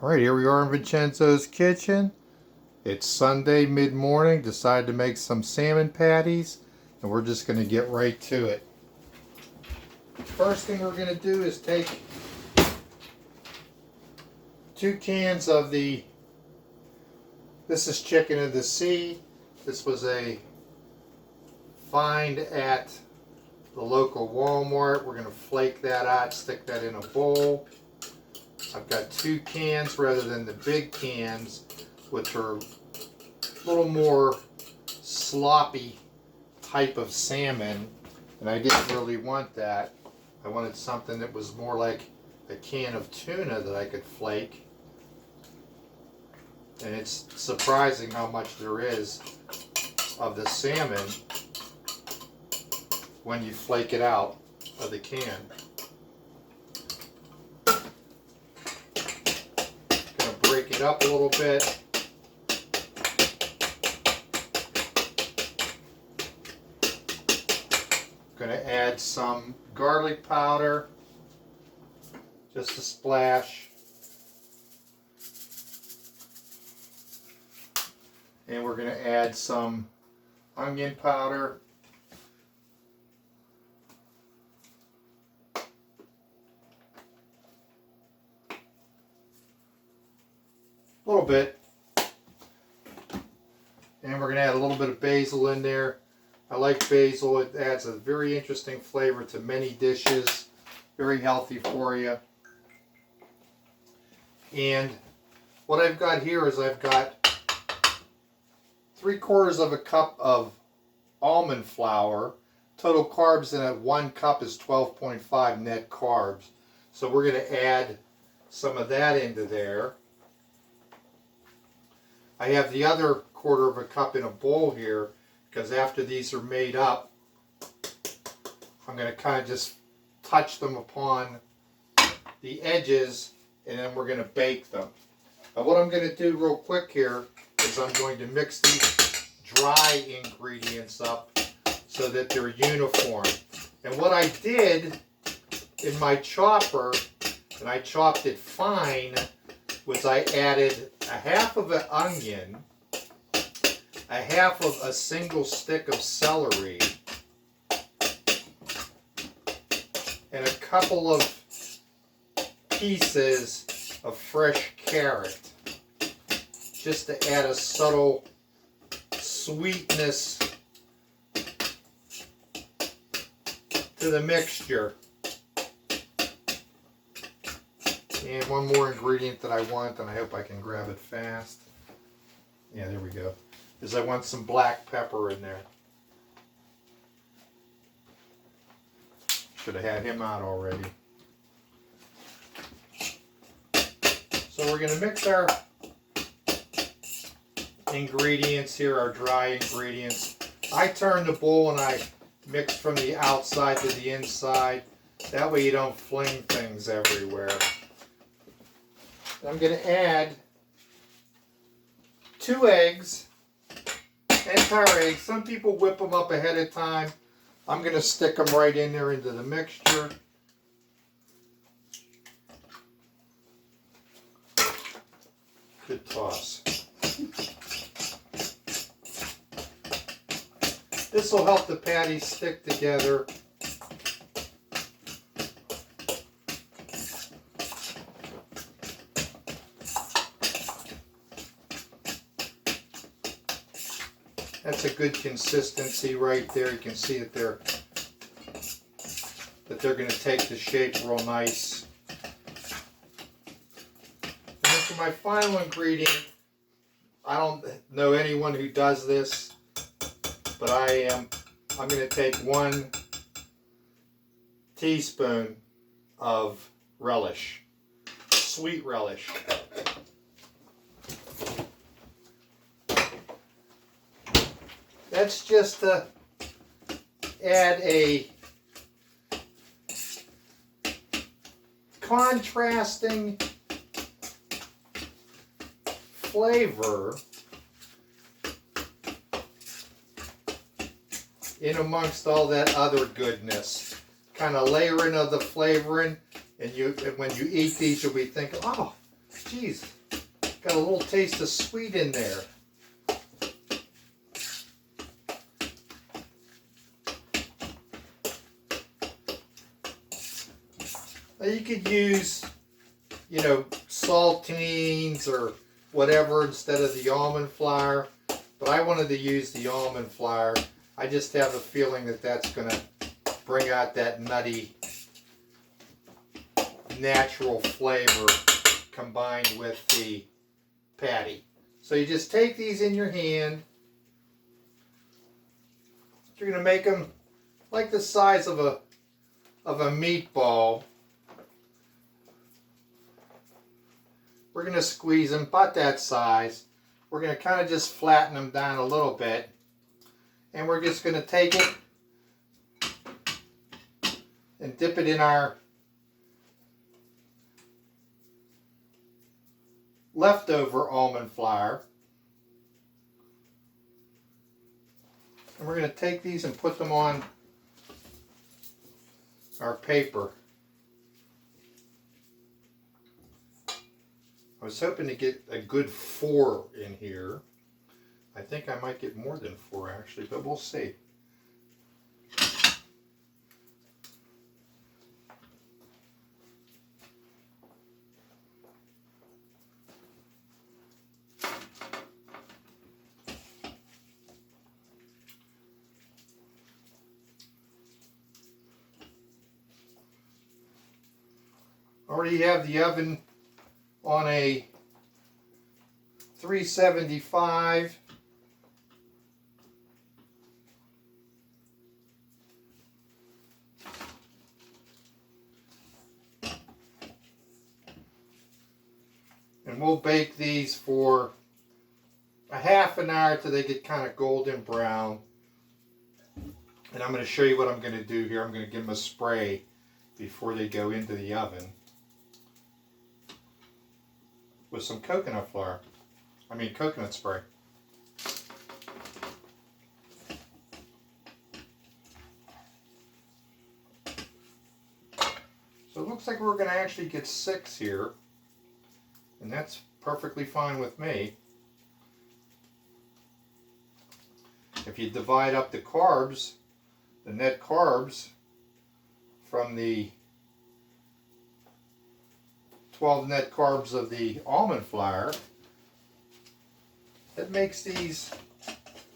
Alright, here we are in Vincenzo's kitchen. It's Sunday mid-morning. Decided to make some salmon patties, and we're just going to get right to it. First thing we're going to do is take 2 cans of this is chicken of the sea. This was a find at the local Walmart. We're going to flake that out, stick that in a bowl. I've got 2 cans rather than the big cans, which are a little more sloppy type of salmon, and I didn't really want that. I wanted something that was more like a can of tuna that I could flake. And it's surprising how much there is of the salmon when you flake it out of the can. Break it up a little bit. Going to add some garlic powder, just a splash. And we're going to add some onion powder. A little bit, and we're going to add a little bit of basil in there. I like basil. It adds a very interesting flavor to many dishes. Very healthy for you. And what I've got here is I've got 3/4 of a cup of almond flour. Total carbs in it, 1 cup is 12.5 net carbs. So we're going to add some of that into there. I have the other 1/4 of a cup in a bowl here because after these are made up, I'm going to kind of just touch them upon the edges, and then we're going to bake them. But what I'm going to do real quick here is I'm going to mix these dry ingredients up so that they're uniform. And what I did in my chopper, and I chopped it fine, was I added a 1/2 of an onion, a 1/2 of a single stick of celery, and a couple of pieces of fresh carrot, just to add a subtle sweetness to the mixture. And one more ingredient that I want, and I hope I can grab it fast. Yeah, there we go. Is I want some black pepper in there. Should have had him out already. So we're going to mix our ingredients here, our dry ingredients. I turn the bowl and I mix from the outside to the inside. That way you don't fling things everywhere. I'm going to add 2 eggs, entire eggs. Some people whip them up ahead of time. I'm going to stick them right in there into the mixture. Good toss. This will help the patties stick together. That's a good consistency right there. You can see that they're going to take the shape real nice. And then for my final ingredient, I don't know anyone who does this, but I'm going to take 1 teaspoon of relish, sweet relish. That's just to add a contrasting flavor in amongst all that other goodness. Kind of layering of the flavoring, and when you eat these, you'll be thinking, oh, geez, got a little taste of sweet in there. Now you could use, you know, saltines or whatever instead of the almond flour, but I wanted to use the almond flour. I just have a feeling that that's going to bring out that nutty, natural flavor combined with the patty. So you just take these in your hand. You're going to make them like the size of a meatball. We're going to squeeze them about that size. We're going to kind of just flatten them down a little bit. And we're just going to take it and dip it in our leftover almond flour. And we're going to take these and put them on our paper. I was hoping to get a good 4 in here. I think I might get more than 4 actually, but we'll see. Already have the oven on a 375. And we'll bake these for a half an hour till they get kind of golden brown. And I'm going to show you what I'm going to do here. I'm going to give them a spray before they go into the oven with some coconut spray. So it looks like we're going to actually get 6 here, and that's perfectly fine with me. If you divide up the carbs, the net carbs from the 12 net carbs of the almond flour, that makes these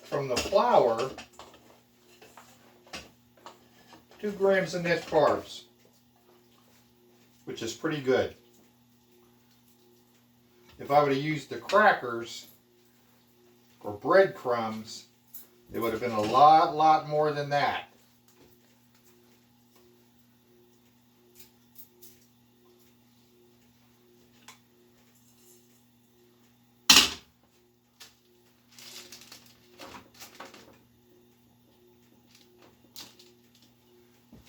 from the flour 2 grams of net carbs, which is pretty good. If I would have used the crackers or breadcrumbs, it would have been a lot more than that.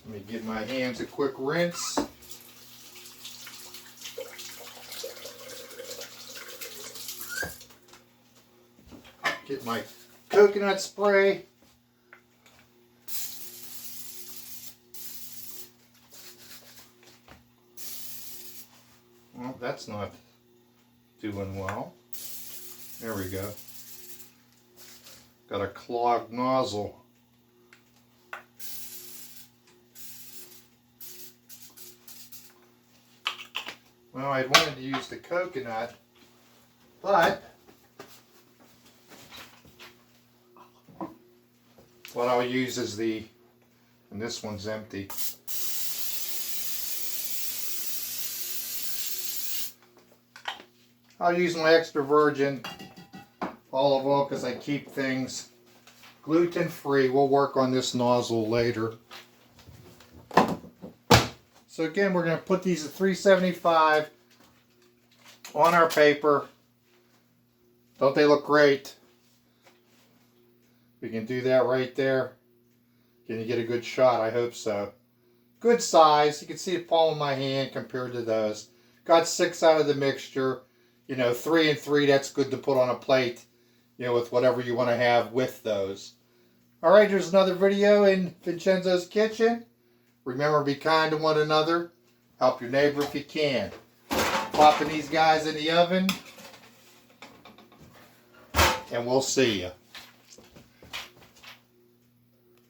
Let me give my hands a quick rinse. Get my coconut spray. Well, that's not doing well. There we go. Got a clogged nozzle. Well, I wanted to use the coconut, but what I'll use is and this one's empty. I'll use my extra virgin olive oil because I keep things gluten free. We'll work on this nozzle later. So again, we're going to put these at 375 on our paper. Don't they look great? We can do that right there. Can you get a good shot? I hope so. Good size. You can see the palm of my hand compared to those. Got 6 out of the mixture. You know, 3 and 3, that's good to put on a plate, you know, with whatever you want to have with those. Alright, here's another video in Vincenzo's kitchen. Remember, be kind to one another. Help your neighbor if you can. Popping these guys in the oven. And we'll see you.